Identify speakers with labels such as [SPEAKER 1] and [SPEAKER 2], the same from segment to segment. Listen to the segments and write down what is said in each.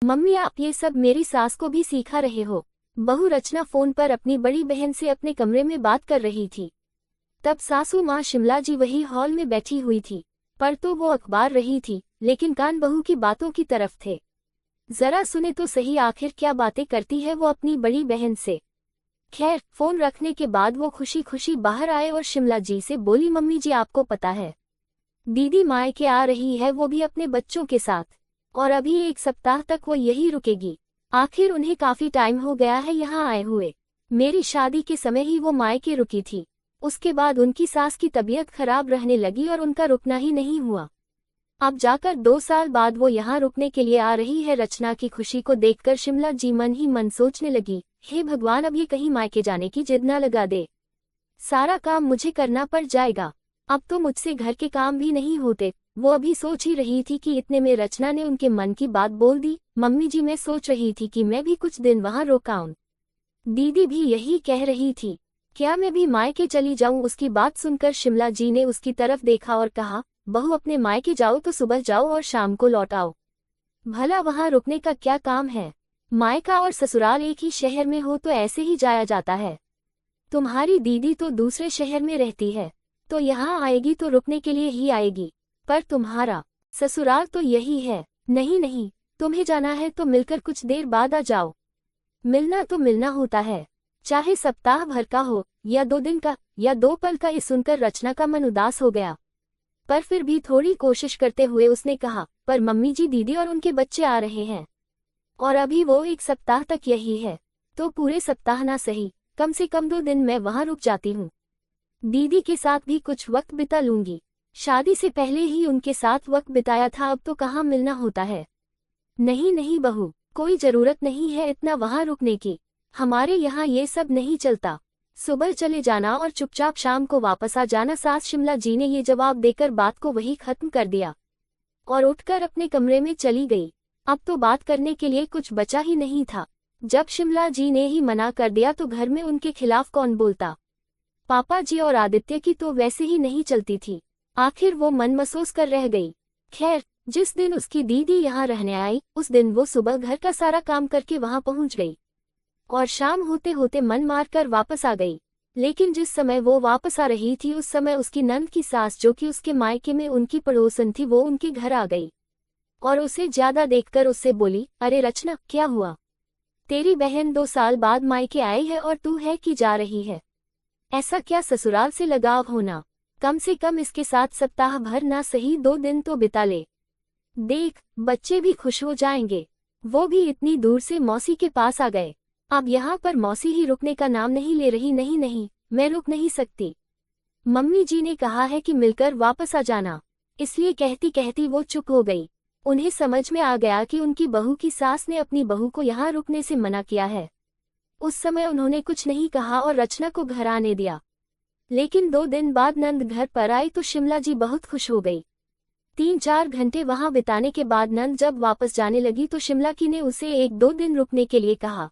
[SPEAKER 1] Mummy आप ये सब मेरी सास को भी सिखा रहे हो? बहू रचना फोन पर अपनी बड़ी बहन से अपने कमरे में बात कर रही थी। तब सासू माँ शिमला जी वही हॉल में बैठी हुई थी, पर तो वो अखबार रही थी, लेकिन कान बहू की बातों की तरफ थे। जरा सुने तो सही आखिर क्या बातें करती है वो अपनी बड़ी बहन से। खैर, फोन रखने के बाद वो खुशी खुशी बाहर आए और शिमला जी से बोली, मम्मी जी आपको पता है दीदी मायके आ रही है, वो भी अपने बच्चों के साथ, और अभी 1 सप्ताह तक वो यही रुकेगी। आखिर उन्हें काफी टाइम हो गया है यहाँ आए हुए। मेरी शादी के समय ही वो मायके रुकी थी। उसके बाद उनकी सास की तबीयत खराब रहने लगी और उनका रुकना ही नहीं हुआ। अब जाकर 2 साल बाद वो यहाँ रुकने के लिए आ रही है। रचना की खुशी को देखकर शिमला जी मन ही मन सोचने लगी, हे भगवान अब ये कहीं मायके जाने की जिद न लगा दे। सारा काम मुझे करना पड़ जाएगा, अब तो मुझसे घर के काम भी नहीं होते। वो अभी सोच ही रही थी कि इतने में रचना ने उनके मन की बात बोल दी, मम्मी जी मैं सोच रही थी कि मैं भी कुछ दिन वहाँ रोकाऊं। दीदी भी यही कह रही थी, क्या मैं भी मायके चली जाऊं? उसकी बात सुनकर शिमला जी ने उसकी तरफ देखा और कहा, बहू अपने मायके जाओ तो सुबह जाओ और शाम को लौट आओ। भला वहाँ रुकने का क्या काम है? मायका और ससुराल एक ही शहर में हो तो ऐसे ही जाया जाता है। तुम्हारी दीदी तो दूसरे शहर में रहती है, तो यहाँ आएगी तो रुकने के लिए ही आएगी, पर तुम्हारा ससुराल तो यही है। नहीं नहीं, तुम्हें जाना है तो मिलकर कुछ देर बाद आ जाओ। मिलना तो मिलना होता है, चाहे सप्ताह भर का हो या 2 दिन का या 2 पल का। ये सुनकर रचना का मन उदास हो गया, पर फिर भी थोड़ी कोशिश करते हुए उसने कहा, पर मम्मी जी दीदी और उनके बच्चे आ रहे हैं, और अभी वो 1 सप्ताह तक यही है, तो पूरे सप्ताह ना सही, कम से कम 2 दिन मैं वहाँ रुक जाती हूँ। दीदी के साथ भी कुछ वक्त बिता लूंगी। शादी से पहले ही उनके साथ वक्त बिताया था, अब तो कहाँ मिलना होता है। नहीं नहीं बहू, कोई जरूरत नहीं है इतना वहाँ रुकने की। हमारे यहाँ ये सब नहीं चलता। सुबह चले जाना और चुपचाप शाम को वापस आ जाना। सास शिमला जी ने ये जवाब देकर बात को वही खत्म कर दिया और उठकर अपने कमरे में चली गई। अब तो बात करने के लिए कुछ बचा ही नहीं था। जब शिमला जी ने ही मना कर दिया तो घर में उनके खिलाफ कौन बोलता। पापा जी और आदित्य की तो वैसे ही नहीं चलती थी। आखिर वो मन महसूस कर रह गई। खैर, जिस दिन उसकी दीदी यहाँ रहने आई उस दिन वो सुबह घर का सारा काम करके वहाँ पहुँच गई और शाम होते होते मन मारकर वापस आ गई। लेकिन जिस समय वो वापस आ रही थी उस समय उसकी नंद की सास, जो कि उसके मायके में उनकी पड़ोसन थी, वो उनके घर आ गई और उसे ज्यादा देखकर उससे बोली, अरे रचना क्या हुआ? तेरी बहन 2 साल बाद मायके आई है और तू है कि जा रही है? ऐसा क्या ससुराल से लगाव होना? कम से कम इसके साथ सप्ताह भर ना सही 2 दिन तो बिता ले। देख, बच्चे भी खुश हो जाएंगे। वो भी इतनी दूर से मौसी के पास आ गए। अब यहाँ पर मौसी ही रुकने का नाम नहीं ले रही। नहीं नहीं, मैं रुक नहीं सकती। मम्मी जी ने कहा है कि मिलकर वापस आ जाना। इसलिए कहती कहती वो चुप हो गई। उन्हें समझ में आ गया कि उनकी बहू की सास ने अपनी बहू को यहाँ रुकने से मना किया है। उस समय उन्होंने कुछ नहीं कहा और रचना को घर आने दिया। लेकिन 2 दिन बाद नंद घर पर आई तो शिमला जी बहुत खुश हो गई। 3-4 घंटे वहां बिताने के बाद नंद जब वापस जाने लगी तो शिमला की ने उसे 1-2 दिन रुकने के लिए कहा।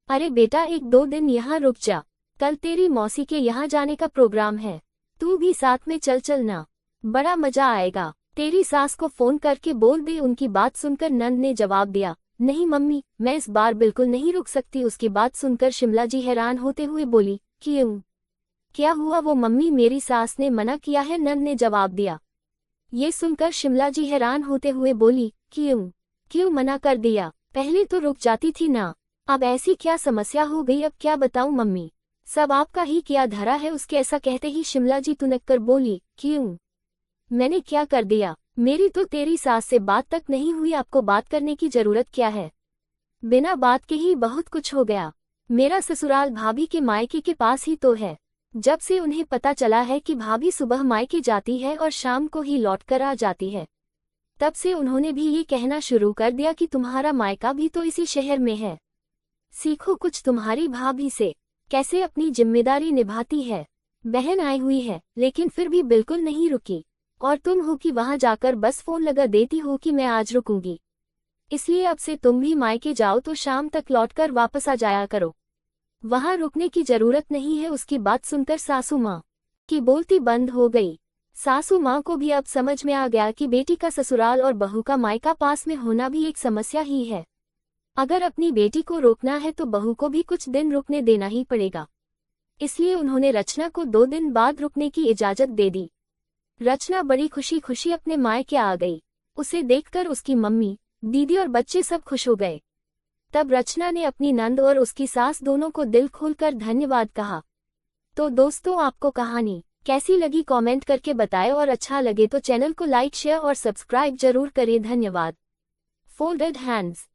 [SPEAKER 1] अरे बेटा, 1-2 दिन यहाँ रुक जा, कल तेरी मौसी के यहाँ जाने का प्रोग्राम है, तू भी साथ में चलना, बड़ा मजा आएगा। तेरी सास को फोन करके बोल दे। उनकी बात सुनकर नंद ने जवाब दिया, नहीं मम्मी, मैं इस बार बिल्कुल नहीं रुक सकती। उसकी बात सुनकर शिमला जी हैरान होते हुए बोली, क्यों, क्या हुआ? वो मम्मी, मेरी सास ने मना किया है, नंद ने जवाब दिया। ये सुनकर शिमला जी हैरान होते हुए बोली, क्यों मना कर दिया? पहले तो रुक जाती थी ना, अब ऐसी क्या समस्या हो गई? अब क्या बताऊं मम्मी, सब आपका ही किया धरा है उसके। ऐसा कहते ही शिमला जी तुनक कर बोली, क्यों, मैंने क्या कर दिया? मेरी तो तेरी सास से बात तक नहीं हुई, आपको बात करने की जरूरत क्या है? बिना बात के ही बहुत कुछ हो गया। मेरा ससुराल भाभी के मायके के पास ही तो है। जब से उन्हें पता चला है कि भाभी सुबह मायके जाती है और शाम को ही लौट कर आ जाती है, तब से उन्होंने भी ये कहना शुरू कर दिया कि तुम्हारा मायका भी तो इसी शहर में है, सीखो कुछ तुम्हारी भाभी से, कैसे अपनी जिम्मेदारी निभाती है। बहन आई हुई है लेकिन फिर भी बिल्कुल नहीं रुकी, और तुम हो कि वहां जाकर बस फोन लगा देती हो कि मैं आज रुकूंगी। इसलिए अब से तुम भी मायके जाओ तो शाम तक लौटकर वापस आ जाया करो, वहां रुकने की जरूरत नहीं है। उसकी बात सुनकर सासू माँ की बोलती बंद हो गई। सासू माँ को भी अब समझ में आ गया कि बेटी का ससुराल और बहू का मायका पास में होना भी एक समस्या ही है। अगर अपनी बेटी को रोकना है तो बहू को भी कुछ दिन रुकने देना ही पड़ेगा। इसलिए उन्होंने रचना को 2 दिन बाद रुकने की इजाजत दे दी। रचना बड़ी खुशी खुशी अपने मायके आ गई। उसे देखकर उसकी मम्मी, दीदी और बच्चे सब खुश हो गए। तब रचना ने अपनी नंद और उसकी सास दोनों को दिल खोलकर धन्यवाद कहा। तो दोस्तों, आपको कहानी कैसी लगी कमेंट करके बताएं और अच्छा लगे तो चैनल को लाइक शेयर और सब्सक्राइब जरूर करें। धन्यवाद। Folded hands.